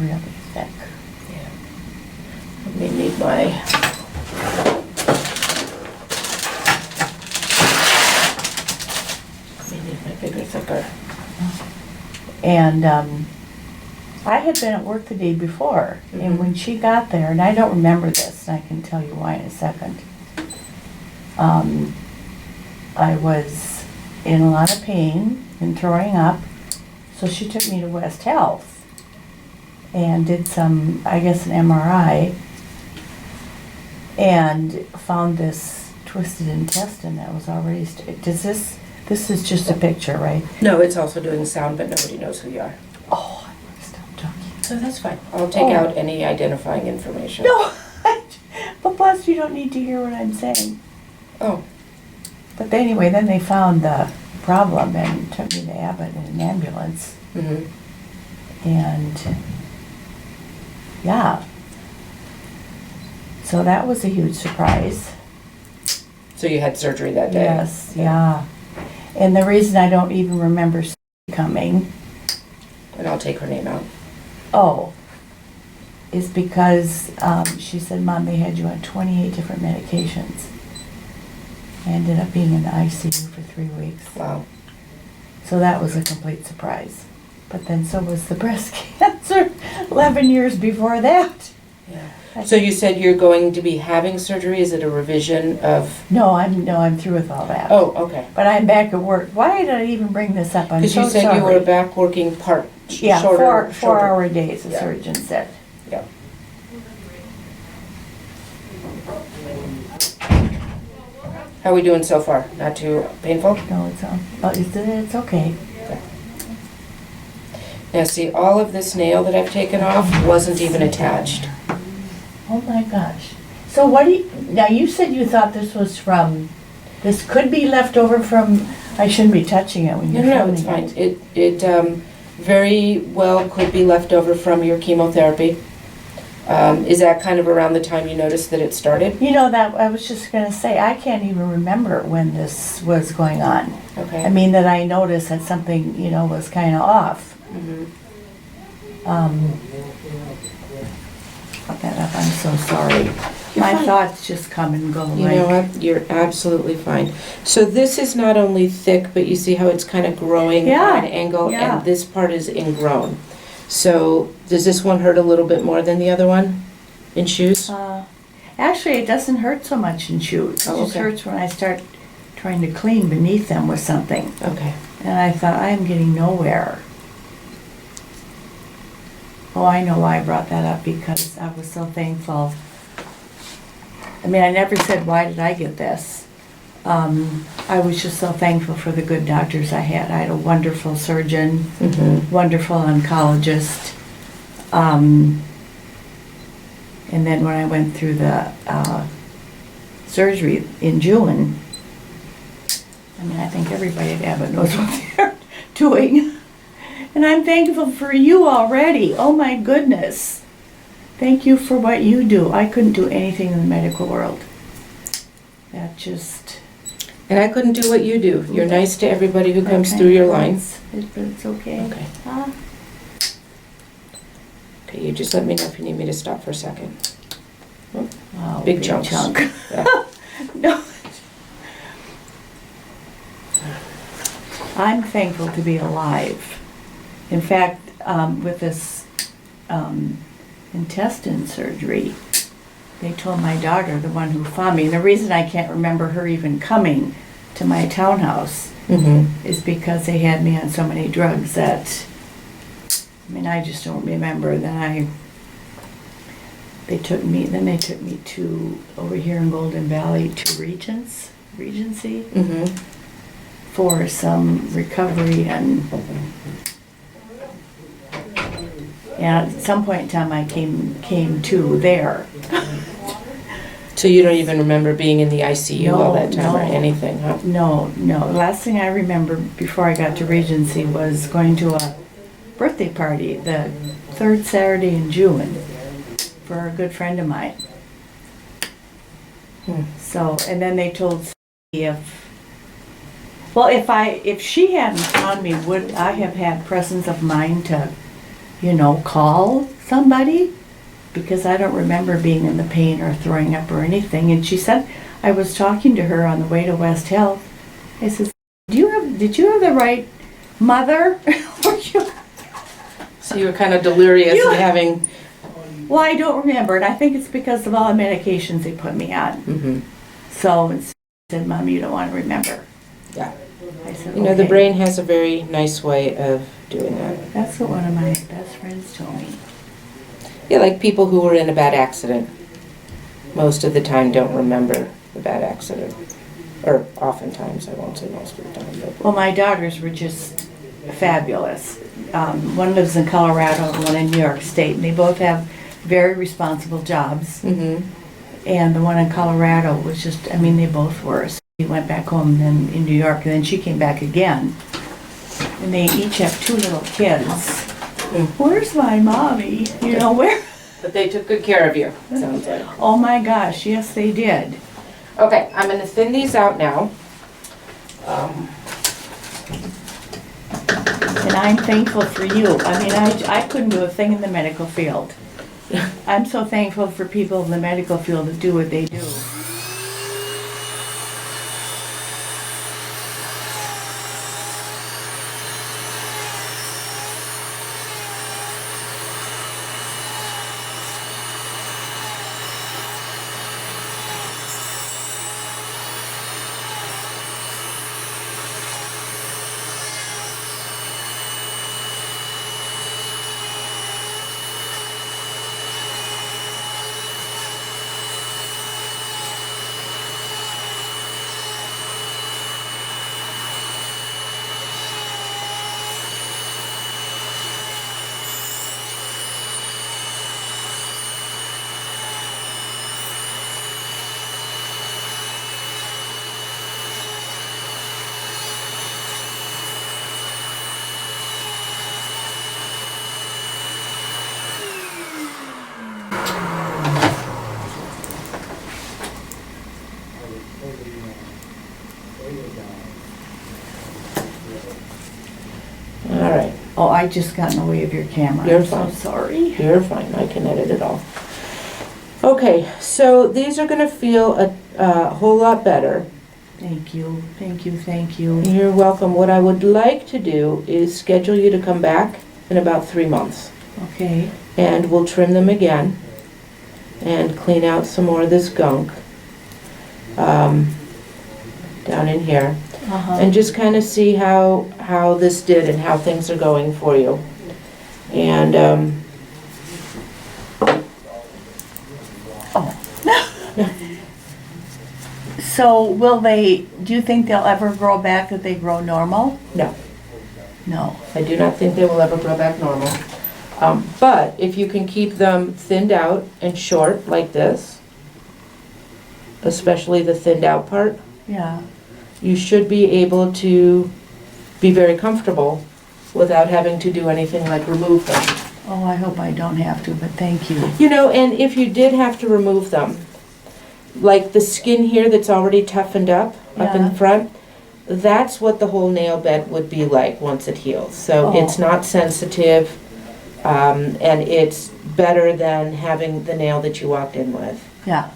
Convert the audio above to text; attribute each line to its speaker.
Speaker 1: really thick.
Speaker 2: Yeah. Let me need my... Let me need my bigger, thicker.
Speaker 1: And I had been at work the day before, and when she got there, and I don't remember this, and I can tell you why in a second. I was in a lot of pain and throwing up, so she took me to West Health and did some, I guess, an MRI, and found this twisted intestine that was already, this is just a picture, right?
Speaker 2: No, it's also doing sound, but nobody knows who you are.
Speaker 1: Oh, I want to stop talking.
Speaker 2: So that's fine. I'll take out any identifying information.
Speaker 1: No, but plus you don't need to hear what I'm saying.
Speaker 2: Oh.
Speaker 1: But anyway, then they found the problem and took me to Abbott in an ambulance.
Speaker 2: Mm-hmm.
Speaker 1: And yeah, so that was a huge surprise.
Speaker 2: So you had surgery that day?
Speaker 1: Yes, yeah. And the reason I don't even remember coming,
Speaker 2: And I'll take her name out.
Speaker 1: is because she said, Mom, they had you on 28 different medications. I ended up being in the ICU for 3 weeks.
Speaker 2: Wow.
Speaker 1: So that was a complete surprise. But then so was the breast cancer 11 years before that.
Speaker 2: Yeah. So you said you're going to be having surgery? Is it a revision of...
Speaker 1: No, I'm through with all that.
Speaker 2: Oh, okay.
Speaker 1: But I'm back at work. Why did I even bring this up? I'm so sorry.
Speaker 2: Because you said you were back working
Speaker 1: Yeah,
Speaker 2: shorter.
Speaker 1: 4-hour days, the
Speaker 2: Yeah.
Speaker 1: surgeon said.
Speaker 2: Yeah. How are we doing so far? Not too painful?
Speaker 1: No, it's okay.
Speaker 2: Now see, all of this nail that I've taken off wasn't even attached.
Speaker 1: Oh my gosh. So now you said you thought this was this could be left over from, I shouldn't be touching it when you're
Speaker 2: No,
Speaker 1: filming
Speaker 2: it's fine. It very well could be left over from your chemotherapy. Is that kind of around the time you noticed that it started?
Speaker 1: You know, that I was just going to say, I can't even remember when this was going on.
Speaker 2: Okay.
Speaker 1: I mean, that I noticed that something, was kind of off.
Speaker 2: Mm-hmm.
Speaker 1: Fuck that up, I'm so sorry.
Speaker 2: You're
Speaker 1: My
Speaker 2: fine.
Speaker 1: thoughts just come and go.
Speaker 2: You know what? You're absolutely fine. So this is not only thick, but you see how it's kind of growing
Speaker 1: Yeah,
Speaker 2: at an angle,
Speaker 1: yeah.
Speaker 2: and this part is ingrown. So does this one hurt a little bit more than the other one in shoes?
Speaker 1: Actually, it doesn't hurt so much in shoes. It
Speaker 2: Oh,
Speaker 1: just
Speaker 2: okay.
Speaker 1: hurts when I start trying to clean beneath them with something.
Speaker 2: Okay.
Speaker 1: And I thought, I am getting nowhere. Oh, I know why I brought that up, because I was so thankful. I mean, I never said, why did I get this? I was just so thankful for the good doctors I had. I had a wonderful surgeon,
Speaker 2: Mm-hmm.
Speaker 1: wonderful oncologist. And then when I went through the surgery in June, I mean, I think everybody at Abbott knows what they're doing. And I'm thankful for you already. Oh my goodness. Thank you for what you do. I couldn't do anything in the medical world. That just...
Speaker 2: And I couldn't do what you do. You're nice to everybody who comes
Speaker 1: Okay.
Speaker 2: through your lines.
Speaker 1: But it's okay.
Speaker 2: Okay.
Speaker 1: Ah.
Speaker 2: Okay, you just let me know if you need me to stop for a second.
Speaker 1: Wow,
Speaker 2: Big chunks.
Speaker 1: chunk.
Speaker 2: Yeah.
Speaker 1: No. I'm thankful to be alive. In fact, with this intestine surgery, they told my daughter, the one who found me, and the reason I can't remember her even coming to my townhouse
Speaker 2: Mm-hmm.
Speaker 1: is because they had me on so many drugs that, I mean, I just don't remember. They took me to, over here in Golden Valley, to Regency
Speaker 2: Mm-hmm.
Speaker 1: for some recovery, and at some point in time I came to there.
Speaker 2: So you don't even remember being in the ICU all that time or
Speaker 1: No.
Speaker 2: anything, huh?
Speaker 1: No. The last thing I remember before I got to Regency was going to a birthday party the third Saturday in June for a good friend of mine. So, and then they told me if she hadn't found me, would I have had presence of mind to, call somebody? Because I don't remember being in the pain or throwing up or anything. And she said, I was talking to her on the way to West Health. I said, did you have the right mother?
Speaker 2: So you were kind of delirious and having...
Speaker 1: Well, I don't remember, and I think it's because of all the medications they put me on.
Speaker 2: Mm-hmm.
Speaker 1: So she said, Mom, you don't want to remember.
Speaker 2: Yeah.
Speaker 1: I said,
Speaker 2: You know, the
Speaker 1: okay.
Speaker 2: brain has a very nice way of doing that.
Speaker 1: That's what one of my best friends told me.
Speaker 2: Yeah, like people who were in a bad accident, most of the time don't remember the bad accident. Or oftentimes, I won't say most of the time. But
Speaker 1: Well, my daughters were just fabulous. One lives in Colorado and one in New York State, and they both have very responsible jobs.
Speaker 2: mm-hmm.
Speaker 1: And the one in Colorado was just, I mean, they both were. So we went back home then in New York, and then she came back again. And they each have 2 little kids. Where's my mommy? You know, where?
Speaker 2: But they took good care of you, sounds like.
Speaker 1: Oh my gosh, yes they did.
Speaker 2: Okay, I'm going to thin these out now.
Speaker 1: And I'm thankful for you. I mean, I couldn't do a thing in the medical field. I'm so thankful for people in the medical field that do what they do.
Speaker 2: All right.
Speaker 1: Oh, I just got in the way of your camera.
Speaker 2: You're
Speaker 1: I'm
Speaker 2: fine.
Speaker 1: so sorry.
Speaker 2: You're fine. I can edit it all. Okay, so these are going to feel a whole lot better.
Speaker 1: Thank you, thank you, thank you.
Speaker 2: You're welcome. What I would like to do is schedule you to come back in about 3 months.
Speaker 1: Okay.
Speaker 2: And we'll trim them again and clean out some more of this gunk down in here.
Speaker 1: Uh-huh.
Speaker 2: And just kind of see how this did and how things are going for you. And
Speaker 1: So do you think they'll ever grow back if they grow normal?
Speaker 2: no,
Speaker 1: No.
Speaker 2: I do not think they will ever grow back normal. But if you can keep them thinned out and short like this, especially the thinned out part,
Speaker 1: Yeah.
Speaker 2: you should be able to be very comfortable without having to do anything like remove them.
Speaker 1: Oh, I hope I don't have to, but thank you.
Speaker 2: You know, and if you did have to remove them, like the skin here that's already toughened up in
Speaker 1: Yeah.
Speaker 2: front, that's what the whole nail bed would be like once it heals. So
Speaker 1: Oh.
Speaker 2: it's not sensitive, and it's better than having the nail that you walked in with.
Speaker 1: Yeah.